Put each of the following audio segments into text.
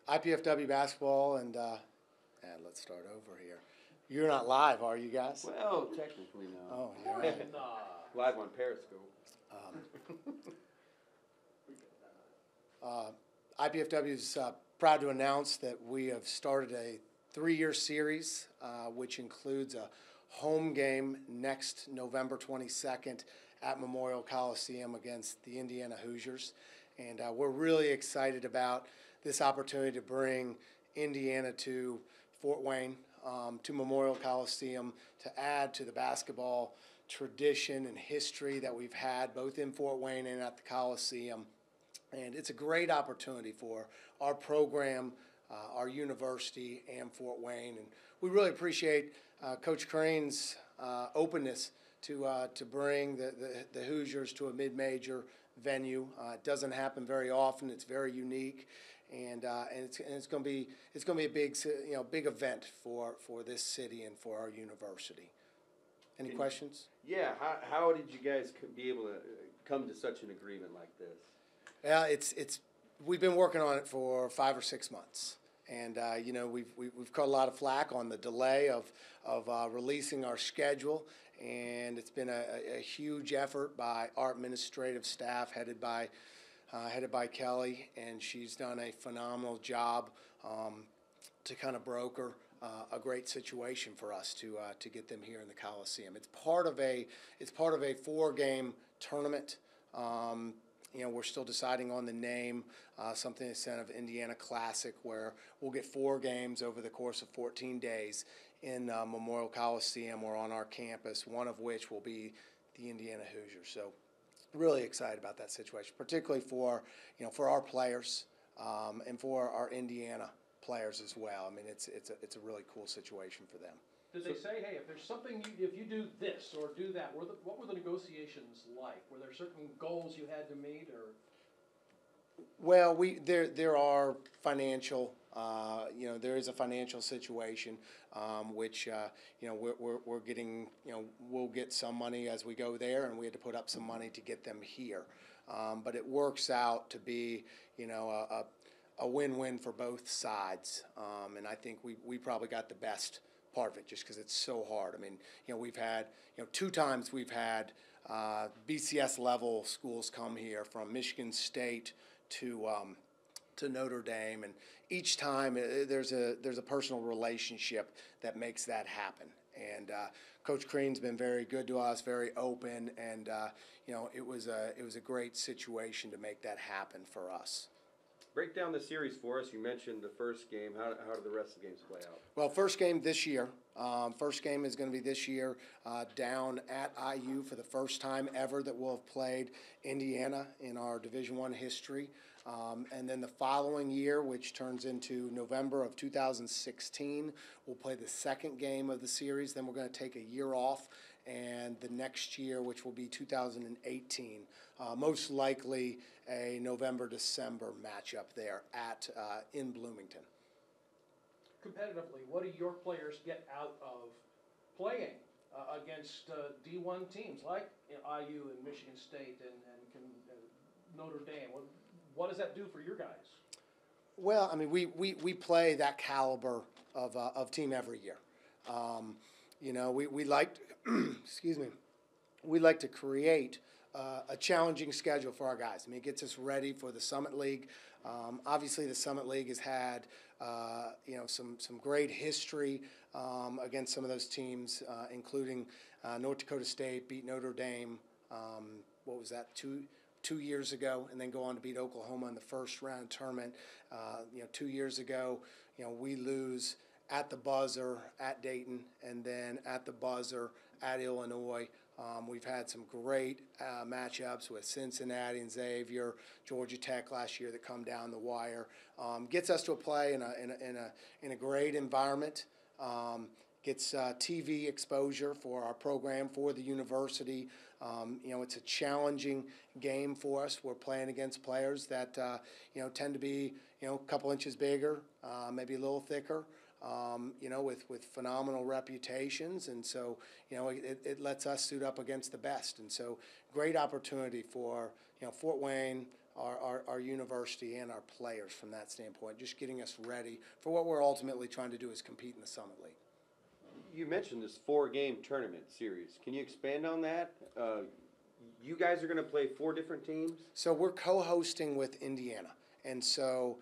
IPFW basketball, and let's start over here. You're not live, are you guys? Well, technically no. Oh, you're right. Live on Periscope. IPFW is proud to announce that we have started a 3-year series, which includes a home game next November 22nd at Memorial Coliseum against the Indiana Hoosiers. And we're really excited about this opportunity to bring Indiana to Fort Wayne, to Memorial Coliseum, to add to the basketball tradition and history that we've had both in Fort Wayne and at the Coliseum. And it's a great opportunity for our program, our university, and Fort Wayne. And we really appreciate Coach Crane's openness to bring the Hoosiers to a mid-major venue. It doesn't happen very often. It's very unique, and it's going to be a big event for this city and for our university. Any questions? Yeah. How did you guys be able to come to such an agreement like this? Yeah, we've been working on it for 5 or 6 months, and we've caught a lot of flack on the delay of releasing our schedule, and it's been a huge effort by our administrative staff headed by Kelly, and she's done a phenomenal job to kind of broker a great situation for us to get them here in the Coliseum. It's part of a 4-game tournament. We're still deciding on the name, something instead of Indiana Classic, where we'll get 4 games over the course of 14 days in Memorial Coliseum or on our campus, one of which will be the Indiana Hoosiers. So really excited about that situation, particularly for our players and for our Indiana players as well. I mean, it's a really cool situation for them. Did they say, hey, if there's something, if you do this or do that, what were the negotiations like? Were there certain goals you had to meet, or? Well, there are financial, there is a financial situation, which we're getting, we'll get some money as we go there, and we had to put up some money to get them here, but it works out to be, a win-win for both sides, and I think we probably got the best part of it, just because it's so hard. I mean, we've had, 2 times we've had BCS level schools come here, from Michigan State to Notre Dame, and each time there's a personal relationship that makes that happen. And Coach Crane's been very good to us, very open, and it was a great situation to make that happen for us. Break down the series for us. You mentioned the first game. How do the rest of the games play out? Well, first game this year. First game is going to be this year down at IU for the first time ever that we'll have played Indiana in our Division I history. And then the following year, which turns into November of 2016, we'll play the second game of the series. Then we're going to take a year off. And the next year, which will be 2018, most likely a November-December matchup there in Bloomington. Competitively, what do your players get out of playing against D1 teams like IU and Michigan State and Notre Dame? What does that do for your guys? Well, I mean, we play that caliber of team every year. We like excuse me, we like to create a challenging schedule for our guys. I mean, it gets us ready for the Summit League. Obviously, the Summit League has had some great history against some of those teams, including North Dakota State beat Notre Dame. What was that, two years ago, and then go on to beat Oklahoma in the first round tournament. 2 years ago, we lose at the buzzer at Dayton, and then at the buzzer at Illinois. We've had some great matchups with Cincinnati and Xavier, Georgia Tech last year that come down the wire. Gets us to a play in a great environment. Gets TV exposure for our program, for the university. It's a challenging game for us. We're playing against players that tend to be a couple inches bigger, maybe a little thicker. With phenomenal reputations, and so it lets us suit up against the best, and so great opportunity for Fort Wayne, our university and our players from that standpoint, just getting us ready for what we're ultimately trying to do is compete in the Summit League. You mentioned this 4-game tournament series. Can you expand on that? You guys are going to play 4 different teams? So we're co-hosting with Indiana. And so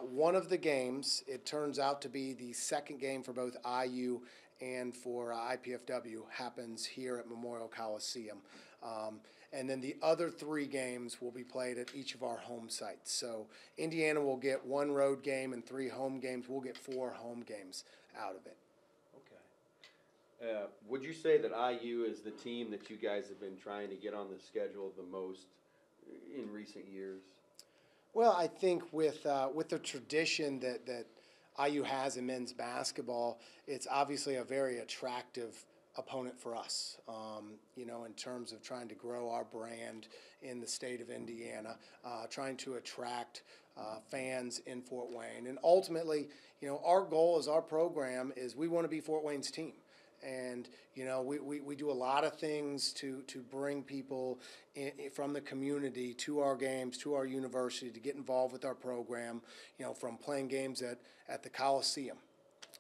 one of the games, it turns out to be the second game for both IU and for IPFW, happens here at Memorial Coliseum. And then the other 3 games will be played at each of our home sites. So Indiana will get 1 road game and 3 home games. We'll get 4 home games out of it. Okay. Would you say that IU is the team that you guys have been trying to get on the schedule the most in recent years? Well, I think with the tradition that IU has in men's basketball, it's obviously a very attractive opponent for us, in terms of trying to grow our brand in the state of Indiana, trying to attract fans in Fort Wayne. And ultimately, our goal as our program is we want to be Fort Wayne's team. And, we do a lot of things to bring people from the community to our games, to our university, to get involved with our program, from playing games at the Coliseum.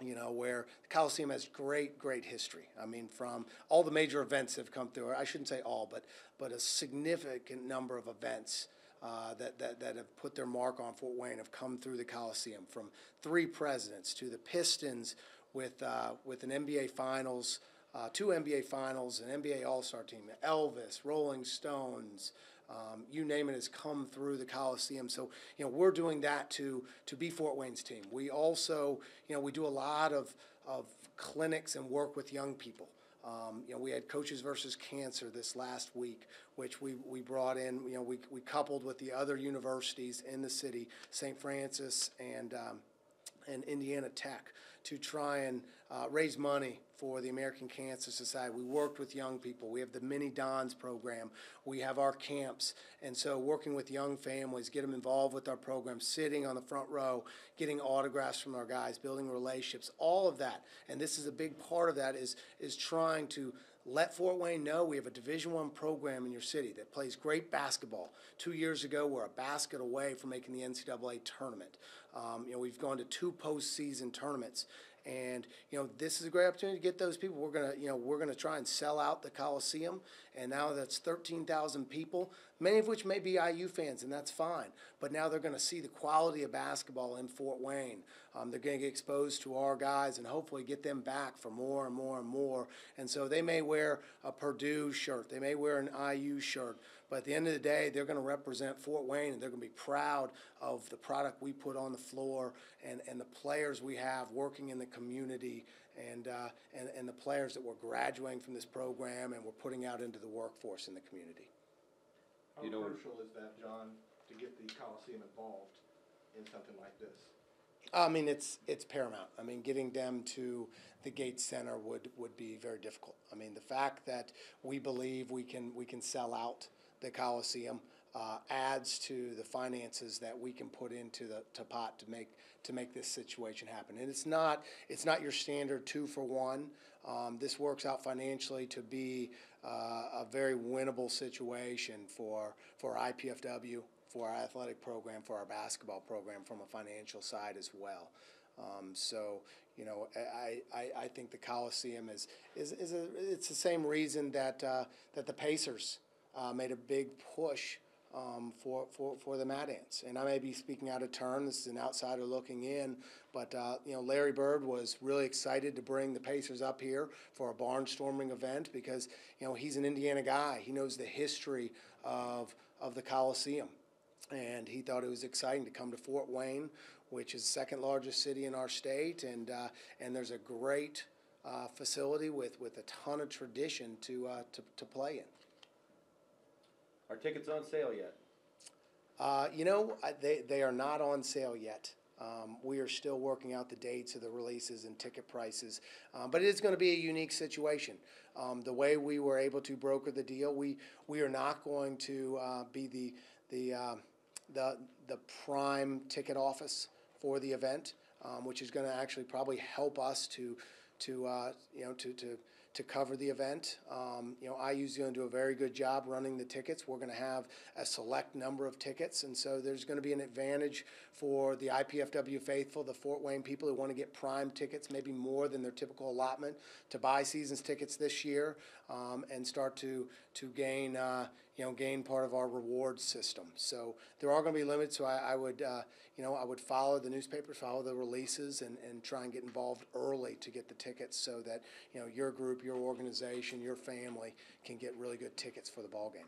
Where the Coliseum has great history. I mean, from all the major events that have come through, I shouldn't say all, but a significant number of events that have put their mark on Fort Wayne have come through the Coliseum, from 3 presidents to the Pistons with an NBA Finals, 2 NBA Finals, an NBA All-Star team, Elvis, Rolling Stones, you name it, has come through the Coliseum. So, we're doing that to be Fort Wayne's team. We also, we do a lot of clinics and work with young people. We had Coaches versus Cancer this last week, which we brought in, we coupled with the other universities in the city, St. Francis and Indiana Tech, to try and raise money for the American Cancer Society. We worked with young people. We have the Mini Dons program. We have our camps. And so working with young families, get them involved with our program, sitting on the front row, getting autographs from our guys, building relationships, all of that. And this is a big part of that is trying to let Fort Wayne know we have a Division I program in your city that plays great basketball. 2 years ago, we're a basket away from making the NCAA tournament. We've gone to 2 postseason tournaments, and this is a great opportunity to get those people. We're gonna try and sell out the Coliseum, and now that's 13,000 people, many of which may be IU fans, and that's fine. But now they're going to see the quality of basketball in Fort Wayne. They're going to get exposed to our guys and hopefully get them back for more and more and more. And so they may wear a Purdue shirt, they may wear an IU shirt, but at the end of the day, they're going to represent Fort Wayne, and they're going to be proud of the product we put on the floor and the players we have working in the community and the players that we're graduating from this program and we're putting out into the workforce in the community. How crucial is that, John, to get the Coliseum involved in something like this? I mean, it's paramount. I mean, getting them to the Gates Center would be very difficult. I mean, the fact that we believe we can sell out the Coliseum adds to the finances that we can put into the pot to make this situation happen. And it's not your standard 2-for-1. This works out financially to be a very winnable situation for IPFW, for our athletic program, for our basketball program, from a financial side as well. I think the Coliseum is it's the same reason that the Pacers made a big push for the Mad Ants. And I may be speaking out of turn. This is an outsider looking in, but Larry Bird was really excited to bring the Pacers up here for a barnstorming event because he's an Indiana guy. He knows the history of the Coliseum, and he thought it was exciting to come to Fort Wayne, which is the second largest city in our state, and there's a great facility with a ton of tradition to play in. Are tickets on sale yet? They are not on sale yet. We are still working out the dates of the releases and ticket prices, but it is going to be a unique situation. The way we were able to broker the deal, we are not going to be the prime ticket office for the event, which is going to actually probably help us to to cover the event. IU's going to do a very good job running the tickets. We're going to have a select number of tickets, and so there's going to be an advantage for the IPFW faithful, the Fort Wayne people who want to get prime tickets, maybe more than their typical allotment, to buy seasons tickets this year and start to gain gain part of our reward system. So there are going to be limits. So I would follow the newspapers, follow the releases, and try and get involved early to get the tickets so that your group, your organization, your family can get really good tickets for the ball game.